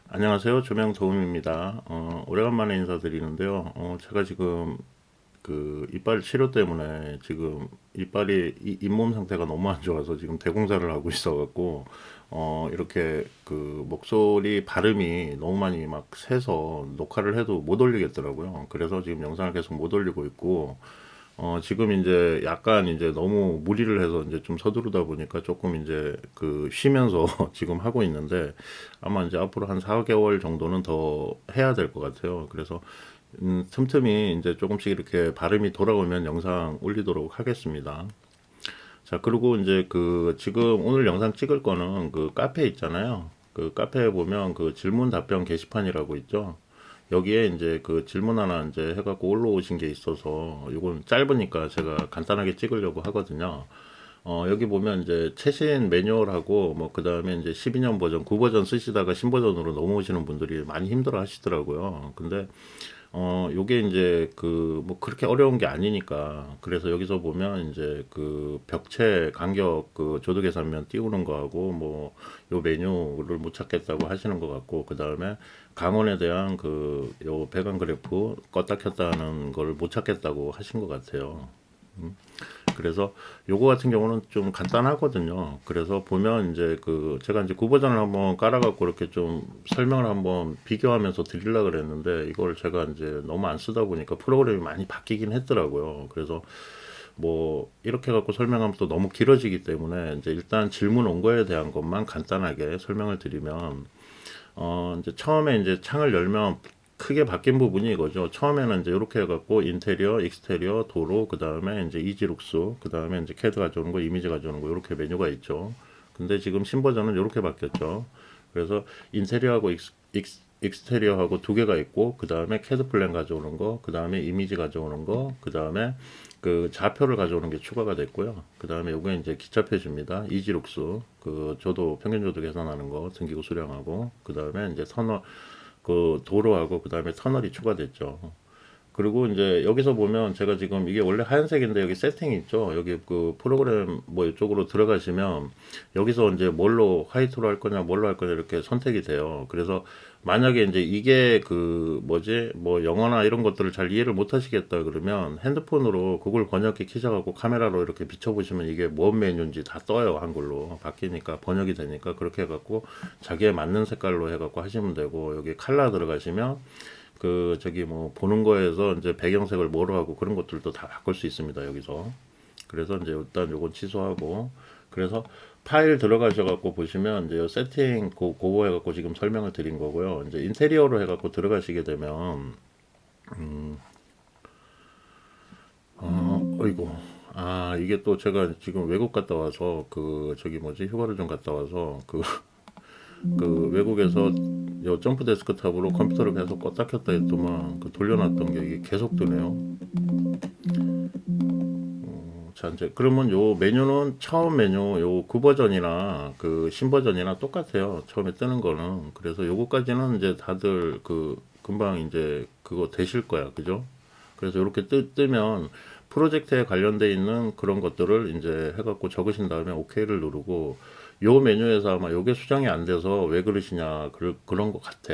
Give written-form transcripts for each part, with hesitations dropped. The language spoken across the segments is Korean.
안녕하세요. 조명 도움입니다. 오래간만에 인사드리는데요. 제가 지금 그 이빨 치료 때문에 지금 이빨이 잇몸 상태가 너무 안 좋아서 지금 대공사를 하고 있어갖고 이렇게 그 목소리 발음이 너무 많이 막 새서 녹화를 해도 못 올리겠더라고요. 그래서 지금 영상을 계속 못 올리고 있고 지금 이제 약간 이제 너무 무리를 해서 이제 좀 서두르다 보니까 조금 이제 그 쉬면서 지금 하고 있는데 아마 이제 앞으로 한 4개월 정도는 더 해야 될 것 같아요. 그래서 틈틈이 이제 조금씩 이렇게 발음이 돌아오면 영상 올리도록 하겠습니다. 자, 그리고 이제 그 지금 오늘 영상 찍을 거는 그 카페 있잖아요. 그 카페에 보면 그 질문 답변 게시판이라고 있죠. 여기에 이제 그 질문 하나 이제 해갖고 올라오신 게 있어서 이건 짧으니까 제가 간단하게 찍으려고 하거든요. 여기 보면 이제 최신 매뉴얼하고 뭐 그다음에 이제 12년 버전, 9버전 쓰시다가 신버전으로 넘어오시는 분들이 많이 힘들어 하시더라고요. 근데 요게 이제 그 뭐 그렇게 어려운 게 아니니까 그래서 여기서 보면 이제 그 벽체 간격 그 조도 계산면 띄우는 거하고 뭐 요 메뉴를 못 찾겠다고 하시는 것 같고 그 다음에 강원에 대한 그 요 배관 그래프 껐다 켰다 하는 걸 못 찾겠다고 하신 것 같아요. 그래서 요거 같은 경우는 좀 간단하거든요. 그래서 보면 이제 그 제가 이제 구버전을 한번 깔아갖고 이렇게 좀 설명을 한번 비교하면서 드리려고 그랬는데 이걸 제가 이제 너무 안 쓰다 보니까 프로그램이 많이 바뀌긴 했더라고요. 그래서 뭐 이렇게 갖고 설명하면 또 너무 길어지기 때문에 이제 일단 질문 온 거에 대한 것만 간단하게 설명을 드리면 이제 처음에 이제 창을 열면 크게 바뀐 부분이 이거죠. 처음에는 이제 이렇게 해갖고 인테리어, 익스테리어, 도로, 그 다음에 이제 이지룩스, 그 다음에 이제 캐드 가져오는 거, 이미지 가져오는 거 이렇게 메뉴가 있죠. 근데 지금 신버전은 이렇게 바뀌었죠. 그래서 인테리어하고 익스테리어하고 두 개가 있고 그 다음에 캐드 플랜 가져오는 거, 그 다음에 이미지 가져오는 거, 그 다음에 그 좌표를 가져오는 게 추가가 됐고요. 그 다음에 요게 이제 기차표시입니다. 이지룩스, 그 저도 평균 저도 계산하는 거 등기구 수령하고 그 다음에 이제 터널 그 도로하고 그 다음에 터널이 추가됐죠. 그리고 이제 여기서 보면 제가 지금 이게 원래 하얀색인데 여기 세팅이 있죠. 여기 그 프로그램 뭐 이쪽으로 들어가시면 여기서 이제 뭘로 화이트로 할 거냐 뭘로 할 거냐 이렇게 선택이 돼요. 그래서 만약에 이제 이게 그 뭐지 뭐 영어나 이런 것들을 잘 이해를 못 하시겠다 그러면 핸드폰으로 구글 번역기 키셔갖고 카메라로 이렇게 비춰보시면 이게 뭔 메뉴인지 다 떠요. 한글로 바뀌니까 번역이 되니까 그렇게 해갖고 자기에 맞는 색깔로 해갖고 하시면 되고 여기 칼라 들어가시면 그 저기 뭐 보는 거에서 이제 배경색을 뭐로 하고 그런 것들도 다 바꿀 수 있습니다 여기서. 그래서 이제 일단 요건 취소하고 그래서 파일 들어가셔 갖고 보시면 이제 요 세팅 그거 해 갖고 지금 설명을 드린 거고요. 이제 인테리어로 해 갖고 들어가시게 되면 어이고 이게 또 제가 지금 외국 갔다 와서 그 저기 뭐지 휴가를 좀 갔다 와서 그 외국에서 요 점프 데스크탑으로 컴퓨터를 계속 껐다 켰다 했더만 그 돌려놨던 게 이게 계속 뜨네요. 자, 이제 그러면 요 메뉴는 처음 메뉴 요 9버전이나 그 신버전이나 똑같아요. 처음에 뜨는 거는. 그래서 요거까지는 이제 다들 그 금방 이제 그거 되실 거야. 그죠? 그래서 이렇게 뜨면 프로젝트에 관련돼 있는 그런 것들을 이제 해갖고 적으신 다음에 OK를 누르고 요 메뉴에서 아마 요게 수정이 안 돼서 왜 그러시냐 그런 것 같아.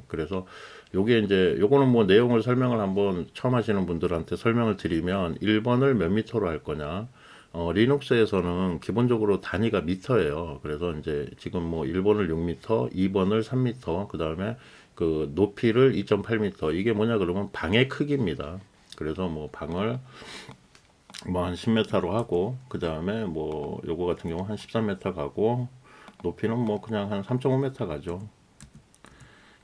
그래서 요게 이제 요거는 뭐 내용을 설명을 한번 처음 하시는 분들한테 설명을 드리면 1번을 몇 미터로 할 거냐. 리눅스에서는 기본적으로 단위가 미터예요. 그래서 이제 지금 뭐 1번을 6미터, 2번을 3미터, 그 다음에 그 높이를 2.8미터. 이게 뭐냐 그러면 방의 크기입니다. 그래서 뭐 방을 뭐 한 10m로 하고 그 다음에 뭐 요거 같은 경우 한 13m 가고 높이는 뭐 그냥 한 3.5m 가죠.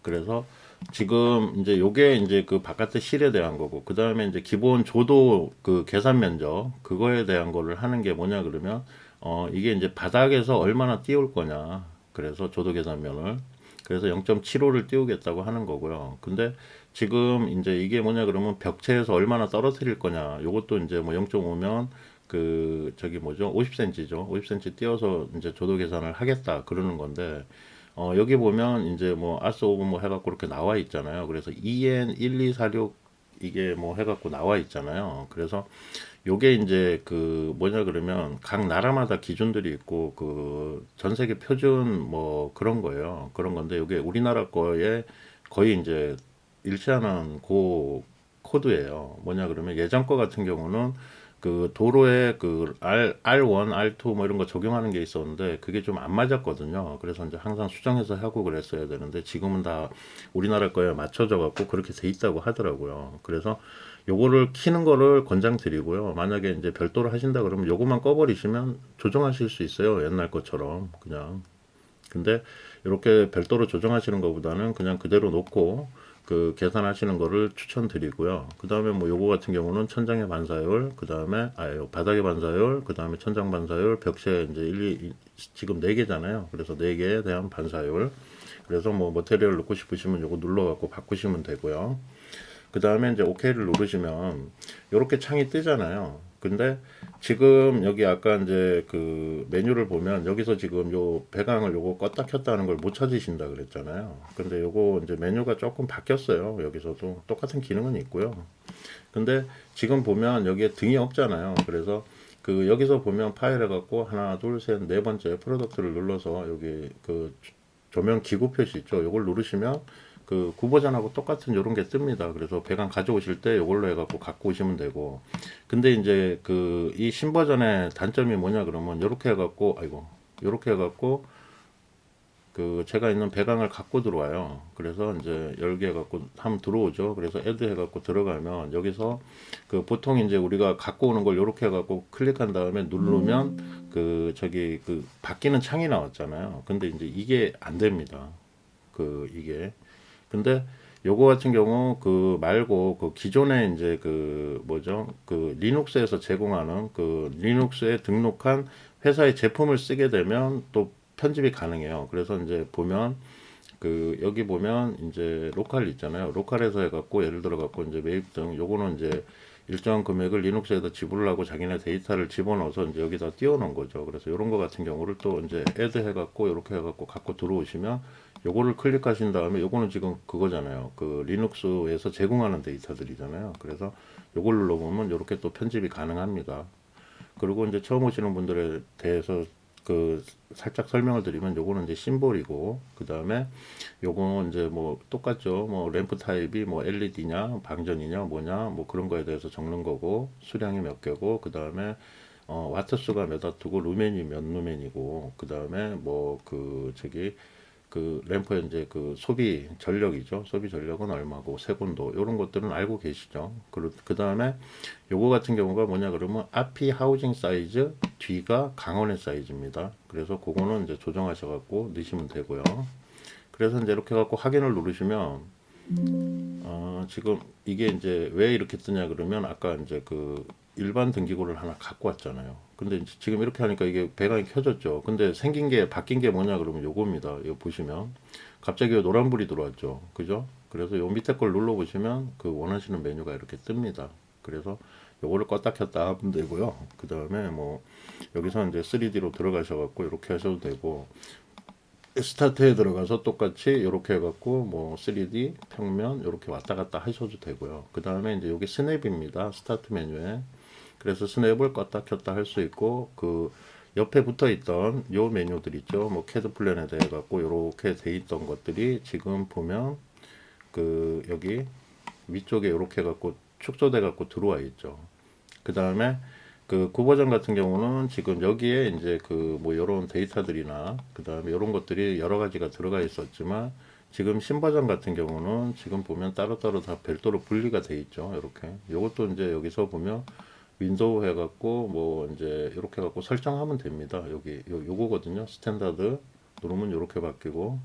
그래서 지금 이제 요게 이제 그 바깥의 실에 대한 거고 그 다음에 이제 기본 조도 그 계산 면적 그거에 대한 거를 하는 게 뭐냐 그러면 이게 이제 바닥에서 얼마나 띄울 거냐 그래서 조도 계산면을 그래서 0.75를 띄우겠다고 하는 거고요. 근데 지금 이제 이게 뭐냐 그러면 벽체에서 얼마나 떨어뜨릴 거냐 요것도 이제 뭐 0.5면 그 저기 뭐죠 50cm죠 50cm 띄어서 이제 조도 계산을 하겠다 그러는 건데 여기 보면 이제 뭐 아스 오브 뭐 해갖고 이렇게 나와 있잖아요. 그래서 EN 1246 이게 뭐 해갖고 나와 있잖아요. 그래서 요게 이제 그 뭐냐 그러면 각 나라마다 기준들이 있고 그 전 세계 표준 뭐 그런 거예요. 그런 건데 요게 우리나라 거에 거의 이제 일치하는 그 코드예요. 뭐냐 그러면 예전 거 같은 경우는 그 도로에 그 R1, R2 뭐 이런 거 적용하는 게 있었는데 그게 좀 안 맞았거든요. 그래서 이제 항상 수정해서 하고 그랬어야 되는데 지금은 다 우리나라 거에 맞춰져 갖고 그렇게 돼 있다고 하더라고요. 그래서 요거를 키는 거를 권장드리고요. 만약에 이제 별도로 하신다 그러면 요거만 꺼버리시면 조정하실 수 있어요. 옛날 것처럼 그냥. 근데 이렇게 별도로 조정하시는 것보다는 그냥 그대로 놓고 그 계산하시는 거를 추천드리고요. 그 다음에 뭐 요거 같은 경우는 천장의 반사율, 그 다음에 바닥의 반사율, 그 다음에 천장 반사율, 벽체 이제 지금 4개잖아요. 그래서 4개에 대한 반사율. 그래서 뭐 머테리얼 넣고 싶으시면 요거 눌러갖고 바꾸시면 되고요. 그 다음에 이제 OK를 누르시면 이렇게 창이 뜨잖아요. 근데 지금 여기 아까 이제 그 메뉴를 보면 여기서 지금 요 배강을 요거 껐다 켰다 하는 걸 못 찾으신다 그랬잖아요. 근데 요거 이제 메뉴가 조금 바뀌었어요. 여기서도 똑같은 기능은 있고요. 근데 지금 보면 여기에 등이 없잖아요. 그래서 그 여기서 보면 파일 해갖고 하나, 둘, 셋, 네 번째 프로덕트를 눌러서 여기 그 조명 기구 표시 있죠. 요걸 누르시면 그 구버전하고 똑같은 요런 게 뜹니다. 그래서 배관 가져오실 때 요걸로 해갖고 갖고 오시면 되고. 근데 이제 그 이 신버전의 단점이 뭐냐 그러면 요렇게 해갖고 요렇게 해갖고 그 제가 있는 배관을 갖고 들어와요. 그래서 이제 열게 해갖고 한번 들어오죠. 그래서 애드 해갖고 들어가면 여기서 그 보통 이제 우리가 갖고 오는 걸 요렇게 해갖고 클릭한 다음에 누르면 그 저기 그 바뀌는 창이 나왔잖아요. 근데 이제 이게 안 됩니다. 그 이게 근데 요거 같은 경우 그 말고 그 기존에 이제 그 뭐죠 그 리눅스에서 제공하는 그 리눅스에 등록한 회사의 제품을 쓰게 되면 또 편집이 가능해요. 그래서 이제 보면 그 여기 보면 이제 로컬 있잖아요. 로컬에서 해갖고 예를 들어 갖고 이제 매입 등 요거는 이제 일정한 금액을 리눅스에다 지불을 하고 자기네 데이터를 집어넣어서 이제 여기다 띄워놓은 거죠. 그래서 이런 거 같은 경우를 또 이제 애드 해갖고 이렇게 해갖고 갖고 들어오시면 요거를 클릭하신 다음에 요거는 지금 그거잖아요. 그 리눅스에서 제공하는 데이터들이잖아요. 그래서 요걸 눌러보면 이렇게 또 편집이 가능합니다. 그리고 이제 처음 오시는 분들에 대해서 그 살짝 설명을 드리면 요거는 이제 심볼이고 그 다음에 요거는 이제 뭐 똑같죠. 뭐 램프 타입이 뭐 LED냐 방전이냐 뭐냐 뭐 그런 거에 대해서 적는 거고 수량이 몇 개고 그 다음에 와트 수가 몇 와트고 루멘이 몇 루멘이고 그 다음에 뭐 그 저기 그 램프의 이제 그 소비 전력이죠. 소비 전력은 얼마고 세곤도 이런 것들은 알고 계시죠. 그 다음에 요거 같은 경우가 뭐냐 그러면 앞이 하우징 사이즈, 뒤가 강원의 사이즈입니다. 그래서 그거는 이제 조정하셔 갖고 넣으시면 되고요. 그래서 이제 이렇게 갖고 확인을 누르시면 지금 이게 이제 왜 이렇게 뜨냐 그러면 아까 이제 그 일반 등기고를 하나 갖고 왔잖아요. 근데 이제 지금 이렇게 하니까 이게 배관이 켜졌죠. 근데 생긴 게 바뀐 게 뭐냐 그러면 요겁니다. 이거 보시면 갑자기 노란불이 들어왔죠. 그죠? 그래서 요 밑에 걸 눌러 보시면 그 원하시는 메뉴가 이렇게 뜹니다. 그래서 요거를 껐다 켰다 하면 되고요. 그 다음에 뭐 여기서 이제 3D로 들어가셔 갖고 이렇게 하셔도 되고 스타트에 들어가서 똑같이 이렇게 해갖고 뭐 3D 평면 이렇게 왔다 갔다 하셔도 되고요. 그 다음에 이제 여기 스냅입니다. 스타트 메뉴에. 그래서 스냅을 껐다 켰다 할 수 있고 그 옆에 붙어 있던 요 메뉴들 있죠. 뭐 캐드 플랜에 대해 갖고 이렇게 돼 있던 것들이 지금 보면 그 여기 위쪽에 이렇게 갖고 축소돼 갖고 들어와 있죠. 그 다음에 그 구버전 같은 경우는 지금 여기에 이제 그 뭐 이런 데이터들이나 그 다음에 이런 것들이 여러 가지가 들어가 있었지만 지금 신버전 같은 경우는 지금 보면 따로따로 다 별도로 분리가 돼 있죠. 이렇게 이것도 이제 여기서 보면 윈도우 해갖고 뭐 이제 이렇게 갖고 설정하면 됩니다. 여기 요거거든요. 스탠다드 누르면 이렇게 바뀌고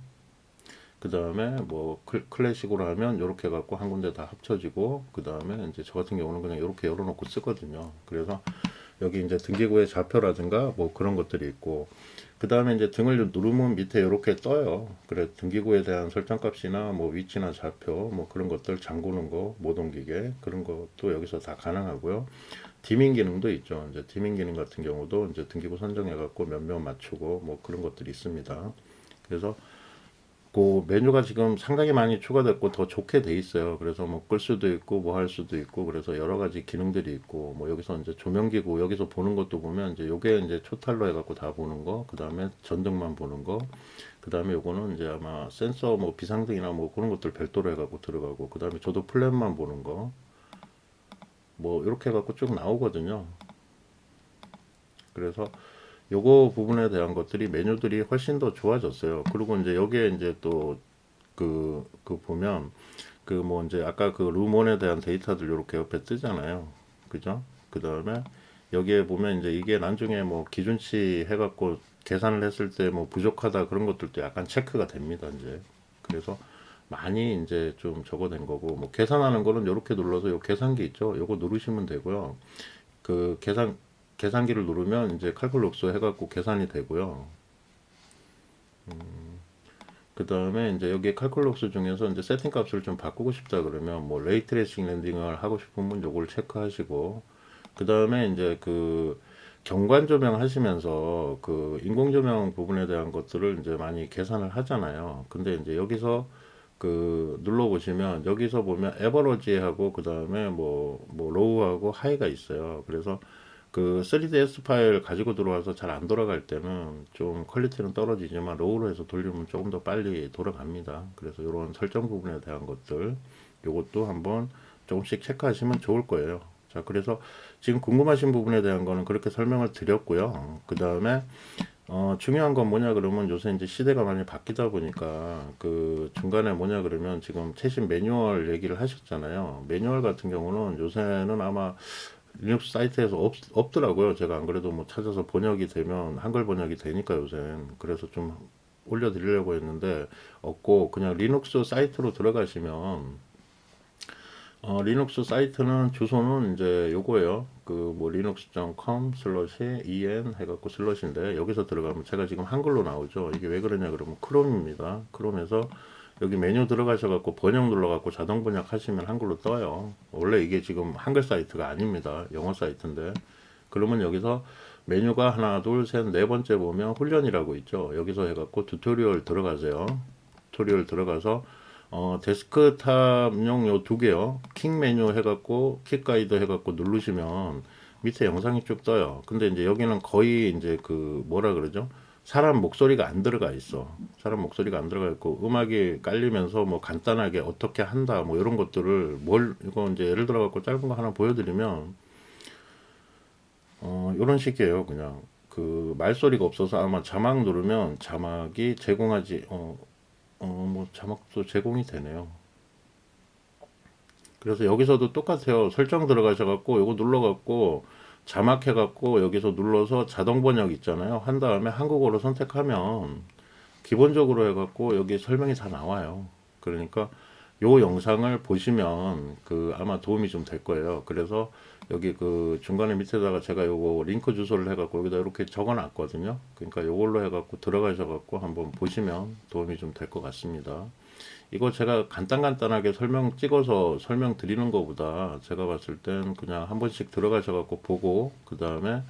그 다음에 뭐 클래식으로 하면 이렇게 갖고 한 군데 다 합쳐지고 그 다음에 이제 저 같은 경우는 그냥 이렇게 열어놓고 쓰거든요. 그래서 여기 이제 등기구의 좌표라든가 뭐 그런 것들이 있고 그 다음에 이제 등을 누르면 밑에 이렇게 떠요. 그래 등기구에 대한 설정값이나 뭐 위치나 좌표 뭐 그런 것들 잠그는 거 못 옮기게 그런 것도 여기서 다 가능하고요. 디밍 기능도 있죠. 이제 디밍 기능 같은 경우도 이제 등기부 선정해 갖고 몇몇 맞추고 뭐 그런 것들이 있습니다. 그래서 그 메뉴가 지금 상당히 많이 추가됐고 더 좋게 돼 있어요. 그래서 뭐 끌 수도 있고 뭐 할 수도 있고 그래서 여러 가지 기능들이 있고 뭐 여기서 이제 조명기구 여기서 보는 것도 보면 이제 요게 이제 초탈로 해갖고 다 보는 거, 그 다음에 전등만 보는 거, 그 다음에 요거는 이제 아마 센서 뭐 비상등이나 뭐 그런 것들 별도로 해갖고 들어가고, 그 다음에 저도 플랜만 보는 거 뭐 이렇게 해갖고 쭉 나오거든요. 그래서 요거 부분에 대한 것들이 메뉴들이 훨씬 더 좋아졌어요. 그리고 이제 여기에 이제 또 그 보면 그 뭐 이제 아까 그 룸원에 대한 데이터들 이렇게 옆에 뜨잖아요. 그죠? 그 다음에 여기에 보면 이제 이게 나중에 뭐 기준치 해갖고 계산을 했을 때 뭐 부족하다 그런 것들도 약간 체크가 됩니다. 이제 그래서 많이 이제 좀 적어낸 거고, 뭐 계산하는 거는 이렇게 눌러서 요 계산기 있죠? 요거 누르시면 되고요. 그 계산기를 누르면 이제 칼kul룩스 해갖고 계산이 되고요. 그 다음에 이제 여기 칼kul룩스 중에서 이제 세팅 값을 좀 바꾸고 싶다 그러면 뭐 레이트레이싱 랜딩을 하고 싶으면 요걸 체크하시고, 그 다음에 이제 그 경관 조명 하시면서 그 인공 조명 부분에 대한 것들을 이제 많이 계산을 하잖아요. 근데 이제 여기서 그 눌러 보시면 여기서 보면 에버러지하고 그 다음에 뭐 로우하고 하이가 있어요. 그래서 그 3ds 파일 가지고 들어와서 잘 안 돌아갈 때는 좀 퀄리티는 떨어지지만 로우로 해서 돌리면 조금 더 빨리 돌아갑니다. 그래서 이런 설정 부분에 대한 것들 요것도 한번 조금씩 체크하시면 좋을 거예요. 자, 그래서 지금 궁금하신 부분에 대한 거는 그렇게 설명을 드렸고요. 그 다음에 중요한 건 뭐냐 그러면 요새 이제 시대가 많이 바뀌다 보니까 그 중간에 뭐냐 그러면 지금 최신 매뉴얼 얘기를 하셨잖아요. 매뉴얼 같은 경우는 요새는 아마 리눅스 사이트에서 없더라고요. 제가 안 그래도 뭐 찾아서 번역이 되면 한글 번역이 되니까 요새는. 그래서 좀 올려드리려고 했는데 없고, 그냥 리눅스 사이트로 들어가시면 리눅스 사이트는 주소는 이제 요거예요. 그 뭐 linux.com en 해갖고 슬러시인데, 여기서 들어가면 제가 지금 한글로 나오죠. 이게 왜 그러냐 그러면 크롬입니다. 크롬에서 여기 메뉴 들어가셔갖고 번역 눌러갖고 자동 번역 하시면 한글로 떠요. 원래 이게 지금 한글 사이트가 아닙니다. 영어 사이트인데. 그러면 여기서 메뉴가 하나, 둘, 셋, 네 번째 보면 훈련이라고 있죠. 여기서 해갖고 튜토리얼 들어가세요. 튜토리얼 들어가서 데스크탑용 요 두 개요. 킥 메뉴 해갖고 킥 가이드 해갖고 누르시면 밑에 영상이 쭉 떠요. 근데 이제 여기는 거의 이제 그 뭐라 그러죠? 사람 목소리가 안 들어가 있어. 사람 목소리가 안 들어가 있고 음악이 깔리면서 뭐 간단하게 어떻게 한다 뭐 이런 것들을 이거 이제 예를 들어 갖고 짧은 거 하나 보여드리면 이런 식이에요. 그냥 그 말소리가 없어서 아마 자막 누르면 자막이 제공하지 뭐 자막도 제공이 되네요. 그래서 여기서도 똑같아요. 설정 들어가셔갖고 요거 눌러갖고 자막 해갖고 여기서 눌러서 자동 번역 있잖아요. 한 다음에 한국어로 선택하면 기본적으로 해갖고 여기 설명이 다 나와요. 그러니까 요 영상을 보시면 그 아마 도움이 좀 될 거예요. 그래서 여기 그 중간에 밑에다가 제가 요거 링크 주소를 해갖고 여기다 이렇게 적어 놨거든요. 그러니까 요걸로 해갖고 들어가셔갖고 한번 보시면 도움이 좀 될 것 같습니다. 이거 제가 간단하게 설명 찍어서 설명 드리는 것보다 제가 봤을 땐 그냥 한 번씩 들어가셔갖고 보고 그 다음에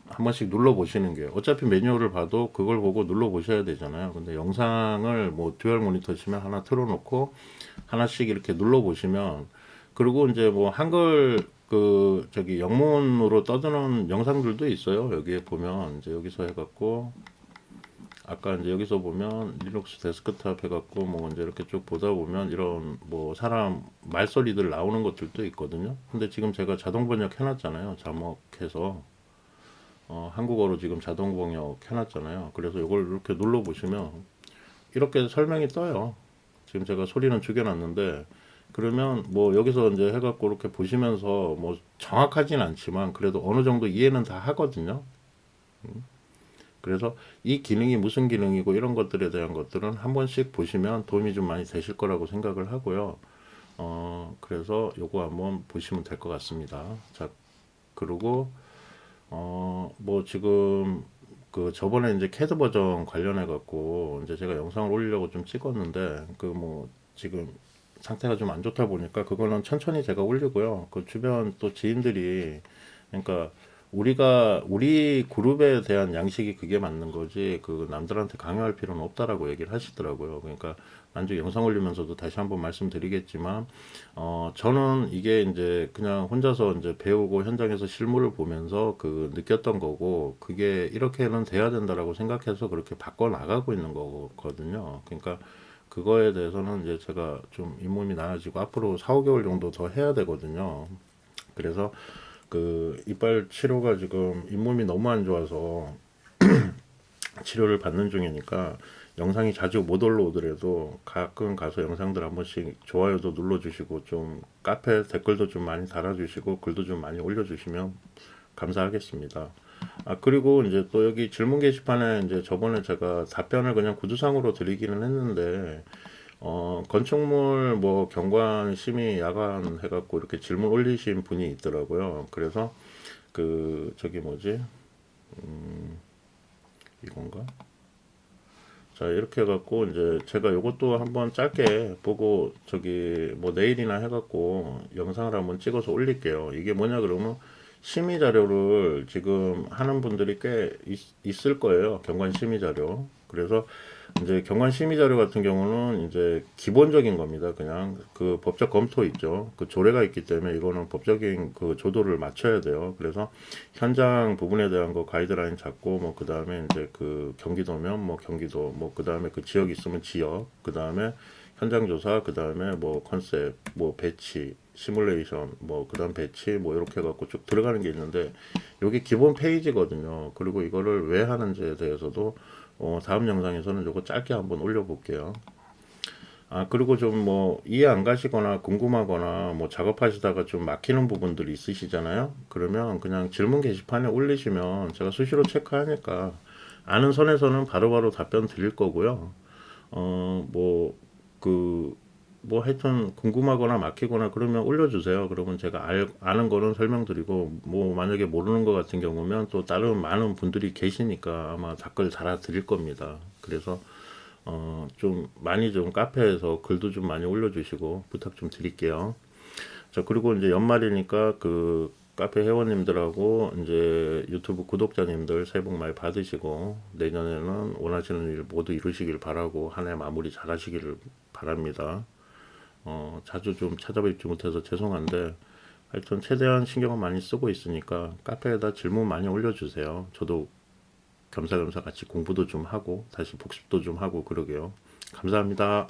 한 번씩 눌러 보시는 게, 어차피 매뉴얼을 봐도 그걸 보고 눌러 보셔야 되잖아요. 근데 영상을 뭐 듀얼 모니터시면 하나 틀어놓고 하나씩 이렇게 눌러 보시면, 그리고 이제 뭐 한글 그 저기 영문으로 떠드는 영상들도 있어요. 여기에 보면 이제 여기서 해갖고 아까 이제 여기서 보면 리눅스 데스크탑 해갖고 뭐 이제 이렇게 쭉 보다 보면 이런 뭐 사람 말소리들 나오는 것들도 있거든요. 근데 지금 제가 자동 번역 해놨잖아요. 자막해서 한국어로 지금 자동 번역 해놨잖아요. 그래서 이걸 이렇게 눌러 보시면 이렇게 설명이 떠요. 지금 제가 소리는 죽여놨는데, 그러면 뭐 여기서 이제 해갖고 이렇게 보시면서 뭐 정확하진 않지만 그래도 어느 정도 이해는 다 하거든요. 그래서 이 기능이 무슨 기능이고 이런 것들에 대한 것들은 한 번씩 보시면 도움이 좀 많이 되실 거라고 생각을 하고요. 그래서 요거 한번 보시면 될 것 같습니다. 자, 그리고 뭐 지금 그 저번에 이제 캐드 버전 관련해 갖고 이제 제가 영상을 올리려고 좀 찍었는데 그 뭐 지금 상태가 좀 안 좋다 보니까 그거는 천천히 제가 올리고요. 그 주변 또 지인들이, 그러니까 우리 그룹에 대한 양식이 그게 맞는 거지, 그 남들한테 강요할 필요는 없다라고 얘기를 하시더라고요. 그러니까 나중에 영상 올리면서도 다시 한번 말씀드리겠지만, 저는 이게 이제 그냥 혼자서 이제 배우고 현장에서 실물을 보면서 그 느꼈던 거고, 그게 이렇게는 돼야 된다라고 생각해서 그렇게 바꿔 나가고 있는 거거든요. 그러니까 그거에 대해서는 이제 제가 좀 잇몸이 나아지고 앞으로 4, 5개월 정도 더 해야 되거든요. 그래서 그 이빨 치료가 지금 잇몸이 너무 안 좋아서 치료를 받는 중이니까 영상이 자주 못 올라오더라도 가끔 가서 영상들 한 번씩 좋아요도 눌러주시고 좀 카페 댓글도 좀 많이 달아주시고 글도 좀 많이 올려주시면 감사하겠습니다. 아, 그리고 이제 또 여기 질문 게시판에 이제 저번에 제가 답변을 그냥 구두상으로 드리기는 했는데, 건축물 뭐 경관 심의 야간 해갖고 이렇게 질문 올리신 분이 있더라고요. 그래서 그 저기 뭐지, 이건가? 자, 이렇게 해갖고 이제 제가 요것도 한번 짧게 보고 저기 뭐 내일이나 해갖고 영상을 한번 찍어서 올릴게요. 이게 뭐냐 그러면 심의 자료를 지금 하는 분들이 꽤 있을 거예요. 경관 심의 자료. 그래서 이제 경관 심의 자료 같은 경우는 이제 기본적인 겁니다. 그냥 그 법적 검토 있죠. 그 조례가 있기 때문에 이거는 법적인 그 조도를 맞춰야 돼요. 그래서 현장 부분에 대한 거 가이드라인 잡고 뭐 그다음에 이제 그 경기도면 뭐 경기도 뭐 그다음에 그 지역 있으면 지역 그다음에 현장 조사 그다음에 뭐 컨셉 뭐 배치 시뮬레이션 뭐 그다음 배치 뭐 이렇게 해갖고 쭉 들어가는 게 있는데 요게 기본 페이지거든요. 그리고 이거를 왜 하는지에 대해서도 다음 영상에서는 요거 짧게 한번 올려볼게요. 아, 그리고 좀 뭐 이해 안 가시거나 궁금하거나 뭐 작업하시다가 좀 막히는 부분들이 있으시잖아요. 그러면 그냥 질문 게시판에 올리시면 제가 수시로 체크하니까 아는 선에서는 바로바로 답변 드릴 거고요. 뭐 그 뭐 하여튼 궁금하거나 막히거나 그러면 올려주세요. 그러면 제가 아는 거는 설명드리고 뭐 만약에 모르는 거 같은 경우면 또 다른 많은 분들이 계시니까 아마 댓글 달아드릴 겁니다. 그래서 좀 많이 좀 카페에서 글도 좀 많이 올려주시고 부탁 좀 드릴게요. 자, 그리고 이제 연말이니까 그 카페 회원님들하고 이제 유튜브 구독자님들 새해 복 많이 받으시고 내년에는 원하시는 일 모두 이루시길 바라고 한 해 마무리 잘 하시기를 바랍니다. 자주 좀 찾아뵙지 못해서 죄송한데 하여튼 최대한 신경을 많이 쓰고 있으니까 카페에다 질문 많이 올려주세요. 저도 겸사겸사 같이 공부도 좀 하고 다시 복습도 좀 하고 그러게요. 감사합니다.